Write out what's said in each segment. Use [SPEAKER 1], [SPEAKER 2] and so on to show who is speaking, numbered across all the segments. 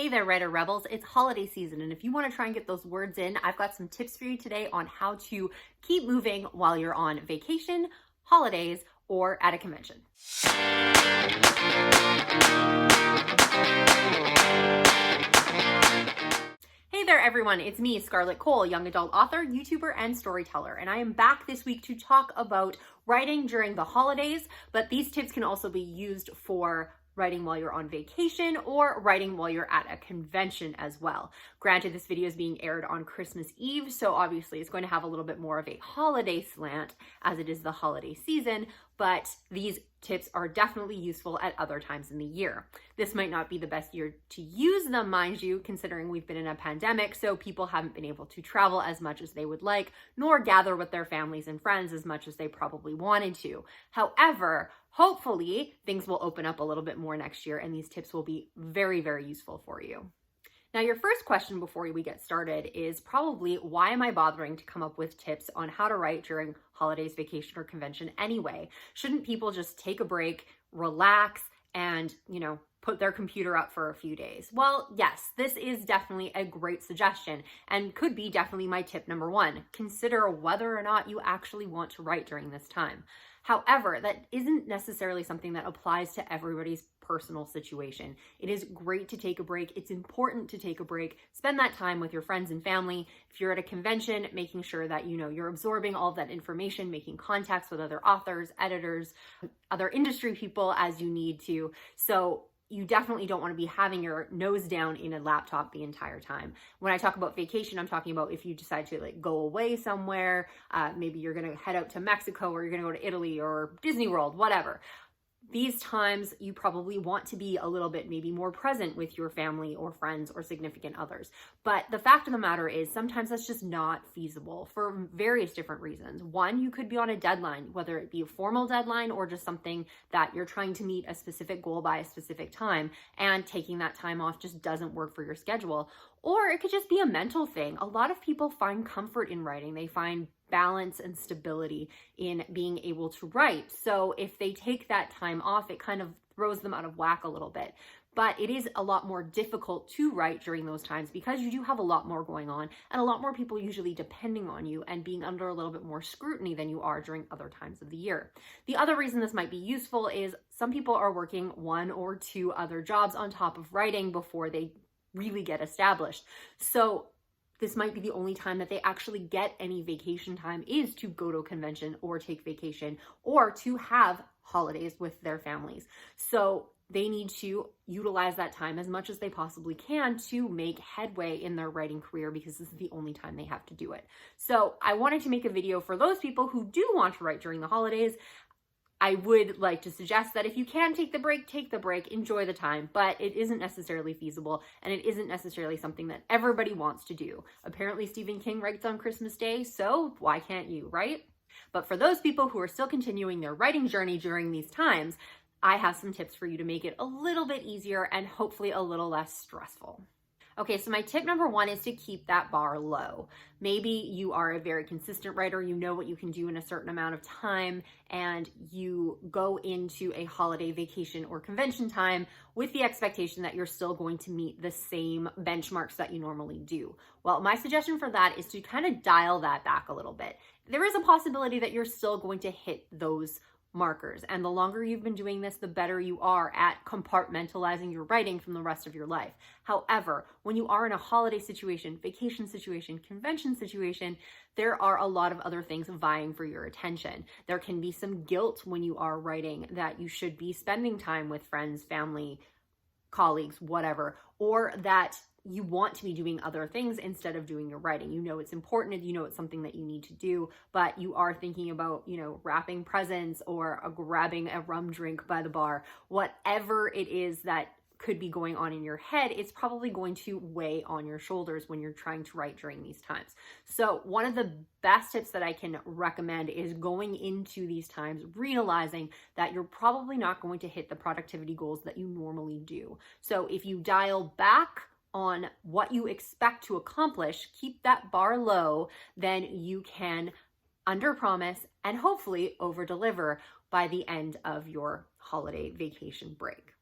[SPEAKER 1] Hey there, writer rebels. It's holiday season, and if you want to try and get those words in, I've got some tips for you today on how to keep moving while you're on vacation, holidays, or at a convention. Hey there, everyone. It's me, Scarlett Kol, young adult author, YouTuber, and storyteller, and I am back this week to talk about writing during the holidays, but these tips can also be used for writing while you're on vacation or writing while you're at a convention as well. Granted, this video is being aired on Christmas Eve, so obviously it's going to have a little bit more of a holiday slant as it is the holiday season, but these tips are definitely useful at other times in the year. This might not be the best year to use them, mind you, considering we've been in a pandemic, so people haven't been able to travel as much as they would like, nor gather with their families and friends as much as they probably wanted to. However, hopefully things will open up a little bit more next year and these tips will be very, very useful for you. Now, your first question before we get started is probably, why am I bothering to come up with tips on how to write during holidays, vacation, or convention anyway? Shouldn't people just take a break, relax, and, put their computer up for a few days? Well, yes, this is definitely a great suggestion and could be definitely my tip number one. Consider whether or not you actually want to write during this time. However, that isn't necessarily something that applies to everybody's personal situation. It is great to take a break. It's important to take a break. Spend that time with your friends and family. If you're at a convention, making sure that you're absorbing all of that information, making contacts with other authors, editors, other industry people as you need to. So you definitely don't want to be having your nose down in a laptop the entire time. When I talk about vacation, I'm talking about if you decide to go away somewhere, maybe you're going to head out to Mexico or you're going to go to Italy or Disney World, whatever. These times you probably want to be a little bit maybe more present with your family or friends or significant others. But the fact of the matter is sometimes that's just not feasible for various different reasons. One, you could be on a deadline, whether it be a formal deadline or just something that you're trying to meet a specific goal by a specific time, and taking that time off just doesn't work for your schedule. Or it could just be a mental thing. A lot of people find comfort in writing. They find balance and stability in being able to write. So if they take that time off, it kind of throws them out of whack a little bit. But it is a lot more difficult to write during those times because you do have a lot more going on and a lot more people usually depending on you and being under a little bit more scrutiny than you are during other times of the year. The other reason this might be useful is some people are working one or two other jobs on top of writing before they really get established. So this might be the only time that they actually get any vacation time is to go to a convention or take vacation or to have holidays with their families. So they need to utilize that time as much as they possibly can to make headway in their writing career because this is the only time they have to do it. So I wanted to make a video for those people who do want to write during the holidays. I would like to suggest that if you can take the break, enjoy the time, but it isn't necessarily feasible and it isn't necessarily something that everybody wants to do. Apparently Stephen King writes on Christmas Day, so why can't you, right? But for those people who are still continuing their writing journey during these times, I have some tips for you to make it a little bit easier and hopefully a little less stressful. Okay, so my tip number one is to keep that bar low. Maybe you are a very consistent writer, you know what you can do in a certain amount of time, and you go into a holiday, vacation, or convention time with the expectation that you're still going to meet the same benchmarks that you normally do. Well, my suggestion for that is to kind of dial that back a little bit. There is a possibility that you're still going to hit those markers. And the longer you've been doing this, the better you are at compartmentalizing your writing from the rest of your life. However, when you are in a holiday situation, vacation situation, convention situation, there are a lot of other things vying for your attention. There can be some guilt when you are writing that you should be spending time with friends, family, colleagues, whatever, or that you want to be doing other things instead of doing your writing. You know it's important, you know it's something that you need to do, but you are thinking about, wrapping presents or grabbing a rum drink by the bar. Whatever it is that could be going on in your head, it's probably going to weigh on your shoulders when you're trying to write during these times. So one of the best tips that I can recommend is going into these times realizing that you're probably not going to hit the productivity goals that you normally do. So if you dial back on what you expect to accomplish, keep that bar low, then you can underpromise and hopefully overdeliver by the end of your holiday vacation break.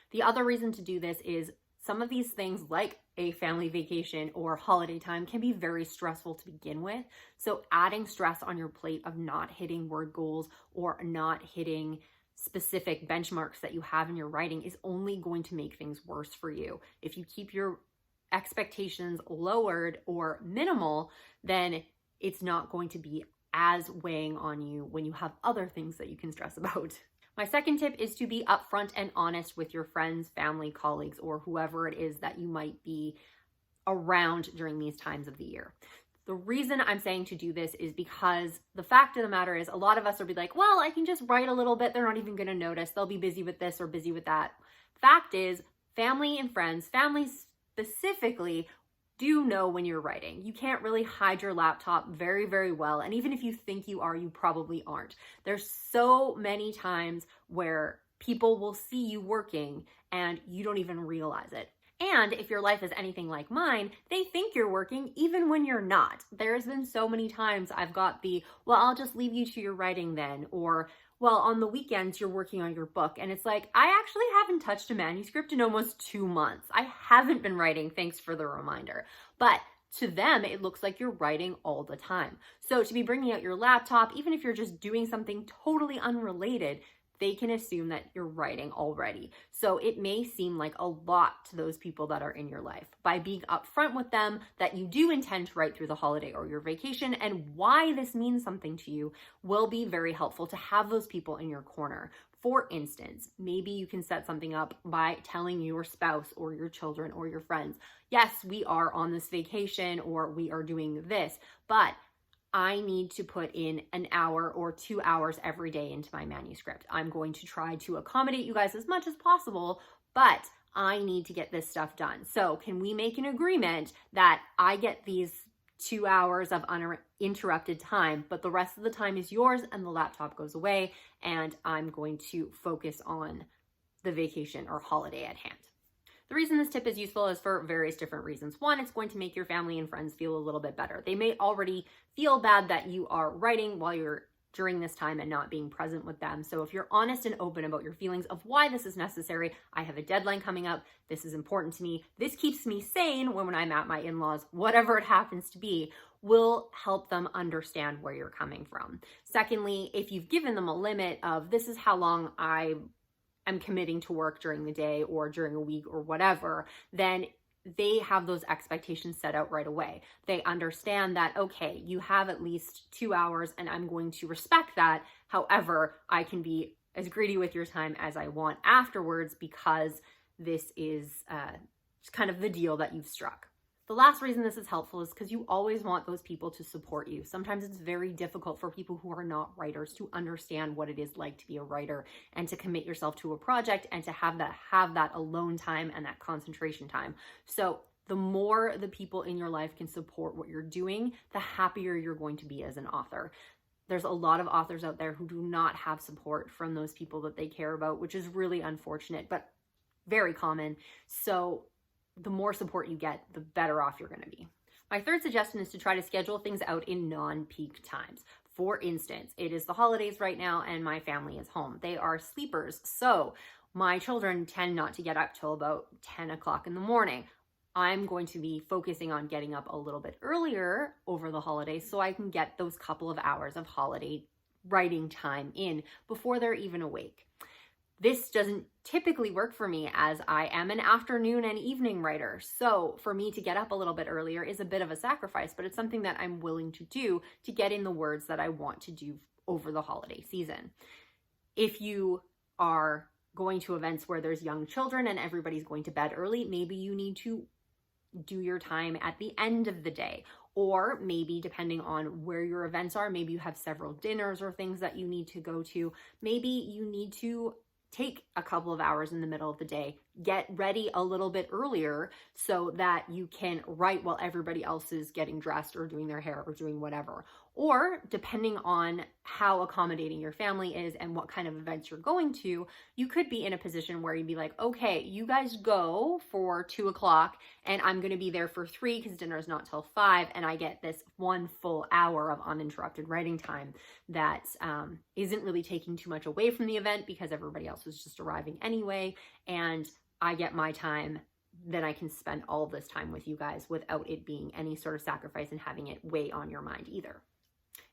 [SPEAKER 1] The other reason to do this is some of these things like a family vacation or holiday time can be very stressful to begin with. So adding stress on your plate of not hitting word goals or not hitting specific benchmarks that you have in your writing is only going to make things worse for you. If you keep your expectations lowered or minimal, then it's not going to be as weighing on you when you have other things that you can stress about. My second tip is to be upfront and honest with your friends, family, colleagues, or whoever it is that you might be around during these times of the year. The reason I'm saying to do this is because the fact of the matter is a lot of us will be like, well, I can just write a little bit. They're not even going to notice. They'll be busy with this or busy with that. Fact is, family and friends, family specifically, do know when you're writing. You can't really hide your laptop very, very well. And even if you think you are, you probably aren't. There's so many times where people will see you working and you don't even realize it. And if your life is anything like mine, they think you're working even when you're not. There's been so many times I've got well, I'll just leave you to your writing then, or well, on the weekends you're working on your book. And it's like, I actually haven't touched a manuscript in almost 2 months. I haven't been writing, thanks for the reminder. But to them, it looks like you're writing all the time. So to be bringing out your laptop, even if you're just doing something totally unrelated, they can assume that you're writing already. So it may seem like a lot to those people that are in your life. By being upfront with them that you do intend to write through the holiday or your vacation and why this means something to you will be very helpful to have those people in your corner. For instance, maybe you can set something up by telling your spouse or your children or your friends, yes, we are on this vacation or we are doing this, but I need to put in an hour or 2 hours every day into my manuscript. I'm going to try to accommodate you guys as much as possible, but I need to get this stuff done. So can we make an agreement that I get these 2 hours of uninterrupted time, but the rest of the time is yours and the laptop goes away and I'm going to focus on the vacation or holiday at hand. The reason this tip is useful is for various different reasons. One, it's going to make your family and friends feel a little bit better. They may already feel bad that you are writing while you're during this time and not being present with them. So if you're honest and open about your feelings of why this is necessary, I have a deadline coming up, this is important to me, this keeps me sane when I'm at my in-laws, whatever it happens to be, will help them understand where you're coming from. Secondly, if you've given them a limit of this is how long I'm committing to work during the day or during a week or whatever, then they have those expectations set out right away. They understand that, okay, you have at least 2 hours and I'm going to respect that. However, I can be as greedy with your time as I want afterwards because this is just kind of the deal that you've struck. The last reason this is helpful is because you always want those people to support you. Sometimes it's very difficult for people who are not writers to understand what it is like to be a writer and to commit yourself to a project and to have that alone time and that concentration time. So the more the people in your life can support what you're doing, the happier you're going to be as an author. There's a lot of authors out there who do not have support from those people that they care about, which is really unfortunate, but very common. So the more support you get, the better off you're going to be. My third suggestion is to try to schedule things out in non-peak times. For instance, it is the holidays right now and my family is home. They are sleepers, so my children tend not to get up till about 10 o'clock in the morning. I'm going to be focusing on getting up a little bit earlier over the holidays so I can get those couple of hours of holiday writing time in before they're even awake. This doesn't typically work for me as I am an afternoon and evening writer. So for me to get up a little bit earlier is a bit of a sacrifice, but it's something that I'm willing to do to get in the words that I want to do over the holiday season. If you are going to events where there's young children and everybody's going to bed early, maybe you need to do your time at the end of the day. Or maybe depending on where your events are, maybe you have several dinners or things that you need to go to. Maybe you need to take a couple of hours in the middle of the day, get ready a little bit earlier so that you can write while everybody else is getting dressed or doing their hair or doing whatever. Or depending on how accommodating your family is and what kind of events you're going to, you could be in a position where you'd be like, okay, you guys go for 2 o'clock and I'm going to be there for 3 because dinner is not till 5 and I get this 1 full hour of uninterrupted writing time that isn't really taking too much away from the event because everybody else is just arriving anyway, and I get my time then I can spend all of this time with you guys without it being any sort of sacrifice and having it weigh on your mind either.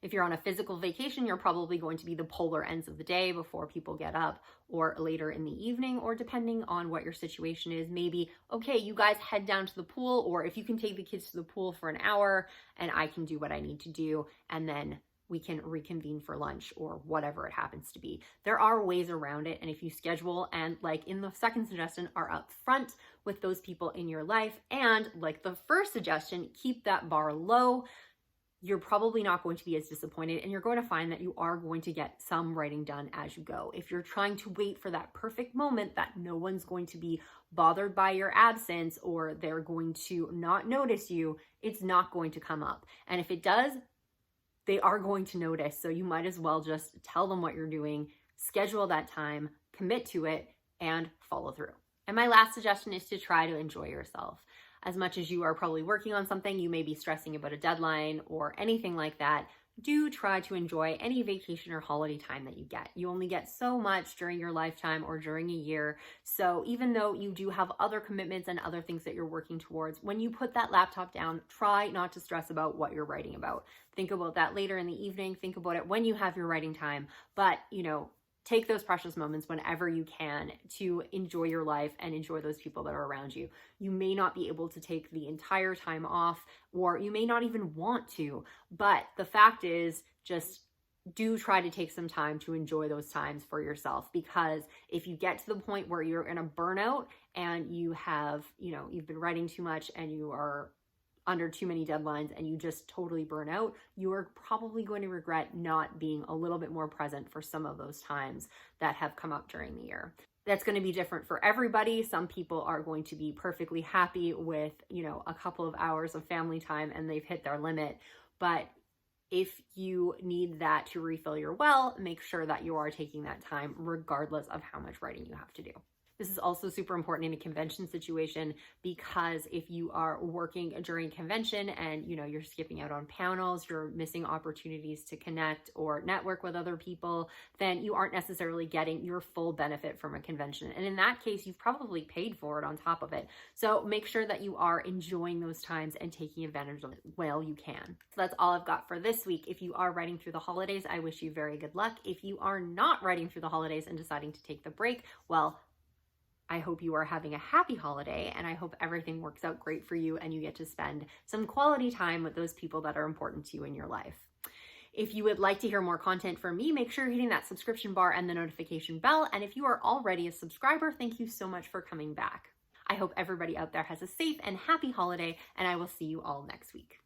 [SPEAKER 1] If you're on a physical vacation, you're probably going to be the polar ends of the day before people get up, or later in the evening, or depending on what your situation is, maybe, okay, you guys head down to the pool, or if you can take the kids to the pool for an hour and I can do what I need to do, and then we can reconvene for lunch or whatever it happens to be. There are ways around it. And if you schedule and, like in the second suggestion, are upfront with those people in your life, and like the first suggestion, keep that bar low, you're probably not going to be as disappointed, and you're going to find that you are going to get some writing done as you go. If you're trying to wait for that perfect moment that no one's going to be bothered by your absence or they're going to not notice you, it's not going to come up. And if it does, they are going to notice. So you might as well just tell them what you're doing, schedule that time, commit to it, and follow through. And my last suggestion is to try to enjoy yourself. As much as you are probably working on something, you may be stressing about a deadline or anything like that, do try to enjoy any vacation or holiday time that you get. You only get so much during your lifetime or during a year. So even though you do have other commitments and other things that you're working towards, when you put that laptop down, try not to stress about what you're writing about. Think about that later in the evening. Think about it when you have your writing time. But, take those precious moments whenever you can to enjoy your life and enjoy those people that are around you. You may not be able to take the entire time off, or you may not even want to, but the fact is, just do try to take some time to enjoy those times for yourself, because if you get to the point where you're in a burnout and you have, you've been writing too much and you are under too many deadlines and you just totally burn out, you are probably going to regret not being a little bit more present for some of those times that have come up during the year. That's going to be different for everybody. Some people are going to be perfectly happy with, a couple of hours of family time and they've hit their limit. But if you need that to refill your well, make sure that you are taking that time regardless of how much writing you have to do. This is also super important in a convention situation, because if you are working during convention and you're skipping out on panels, you're missing opportunities to connect or network with other people, then you aren't necessarily getting your full benefit from a convention. And in that case, you've probably paid for it on top of it. So make sure that you are enjoying those times and taking advantage of it while you can. So that's all I've got for this week. If you are writing through the holidays, I wish you very good luck. If you are not writing through the holidays and deciding to take the break, well, I hope you are having a happy holiday, and I hope everything works out great for you and you get to spend some quality time with those people that are important to you in your life. If you would like to hear more content from me, make sure you're hitting that subscription bar and the notification bell. And if you are already a subscriber, thank you so much for coming back. I hope everybody out there has a safe and happy holiday, and I will see you all next week.